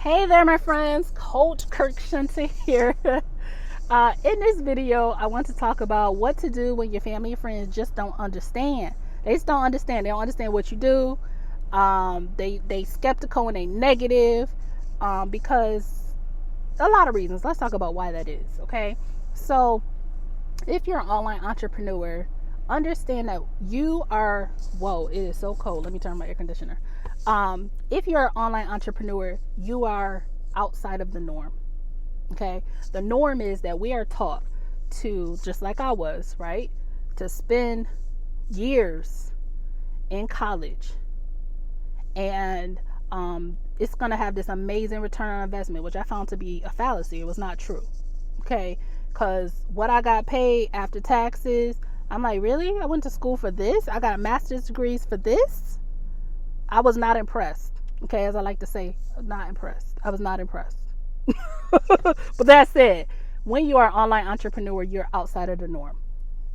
Hey there, my friends. Coach Kirkshinta here. In this video, I want to talk about what to do when your family and friends just don't understand. They just don't understand. They don't understand what you do. They skeptical and they negative because a lot of reasons. Let's talk about why that is. Okay, so if you're an online entrepreneur, understand that you are. Whoa, it is so cold. Let me turn my air conditioner. If you're an online entrepreneur, you are outside of the norm. Okay, the norm is that we are taught to, just like I was, right, to spend years in college, and it's going to have this amazing return on investment, which I found to be a fallacy. It was not true. Okay, because what I got paid after taxes, I'm like, really? I went to school for this? I got master's degrees for this? I was not impressed. Okay, as I like to say, not impressed. I was not impressed. But that said, when you are an online entrepreneur, you're outside of the norm.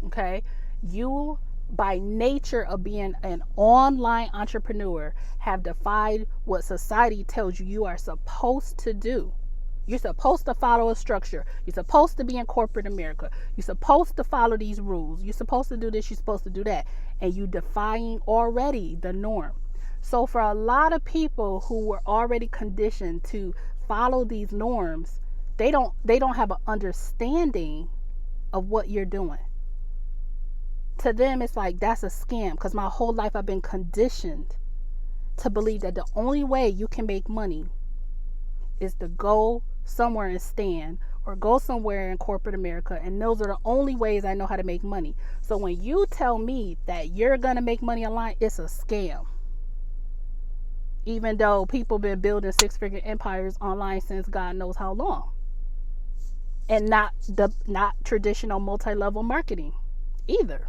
Okay, you, by nature of being an online entrepreneur, have defied what society tells you are supposed to do. You're supposed to follow a structure. You're supposed to be in corporate America. You're supposed to follow these rules. You're supposed to do this. You're supposed to do that. And you defying already the norm. So for a lot of people who were already conditioned to follow these norms, they don't have an understanding of what you're doing. To them, it's like, that's a scam, because my whole life I've been conditioned to believe that the only way you can make money is to go somewhere and stand, or go somewhere in corporate America, and those are the only ways I know how to make money. So when you tell me that you're gonna make money online, it's a scam. Even though people been building six-figure empires online since God knows how long, and not traditional multi-level marketing either,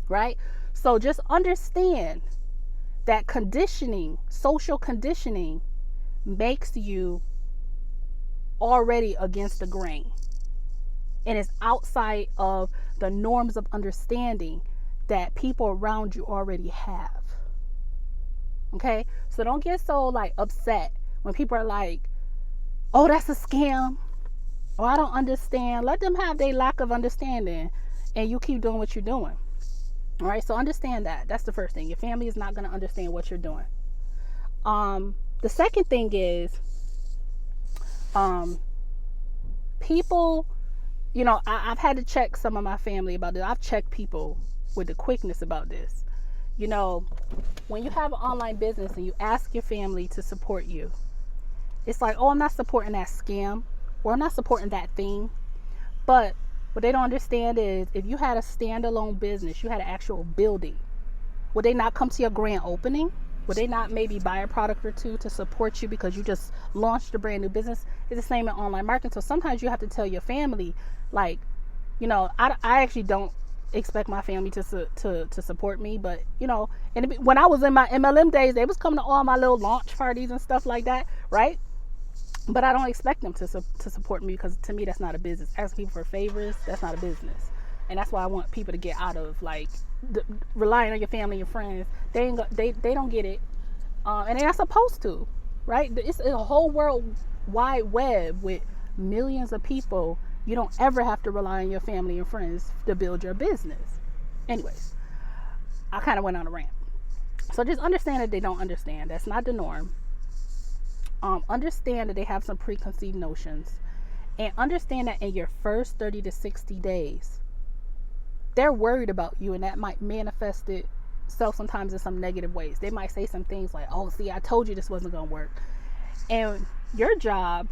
right? So just understand that conditioning, social conditioning, makes you already against the grain, and it's outside of the norms of understanding that people around you already have. Okay, so don't get so upset when people are like, oh, that's a scam, or I don't understand. Let them have their lack of understanding, and you keep doing what you're doing. All right, so understand that. That's the first thing. Your family is not going to understand what you're doing. The second thing is, people, I've had to check some of my family about this. I've checked people with the quickness about this. When you have an online business and you ask your family to support you, it's like, oh, I'm not supporting that scam, or I'm not supporting that thing. But what they don't understand is, if you had a standalone business, you had an actual building, would they not come to your grand opening? Would they not maybe buy a product or two to support you because you just launched a brand new business? It's the same in online marketing. So sometimes you have to tell your family, I actually don't expect my family to support me, but and when I was in my MLM days, they was coming to all my little launch parties and stuff like that, right? But I don't expect them to support me, because to me that's not a business. Asking people for favors, that's not a business. And that's why I want people to get out of relying on your family and friends. They don't get it, and they're not supposed to, right? It's a whole world wide web with millions of people. You don't ever have to rely on your family and friends to build your business. Anyways, I kind of went on a rant. So just understand that they don't understand. That's not the norm. Understand that they have some preconceived notions. And understand that in your first 30 to 60 days, they're worried about you, and that might manifest itself sometimes in some negative ways. They might say some things like, oh, see, I told you this wasn't going to work. And your job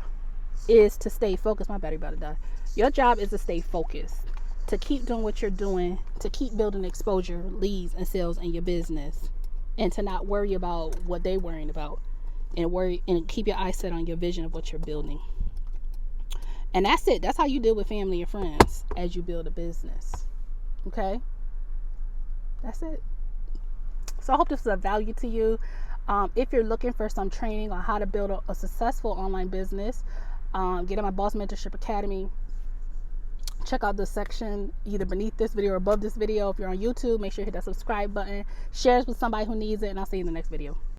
is to stay focused. My battery about to die. Your job is to stay focused, to keep doing what you're doing, to keep building exposure, leads, and sales in your business, and to not worry about what they're worrying about, and keep your eyes set on your vision of what you're building. And that's it. That's how you deal with family and friends as you build a business. Okay? That's it. So I hope this is of value to you. If you're looking for some training on how to build a successful online business, get in my Boss Mentorship Academy. Check out the section either beneath this video or above this video. If you're on YouTube, make sure you hit that subscribe button. Share it with somebody who needs it, and I'll see you in the next video.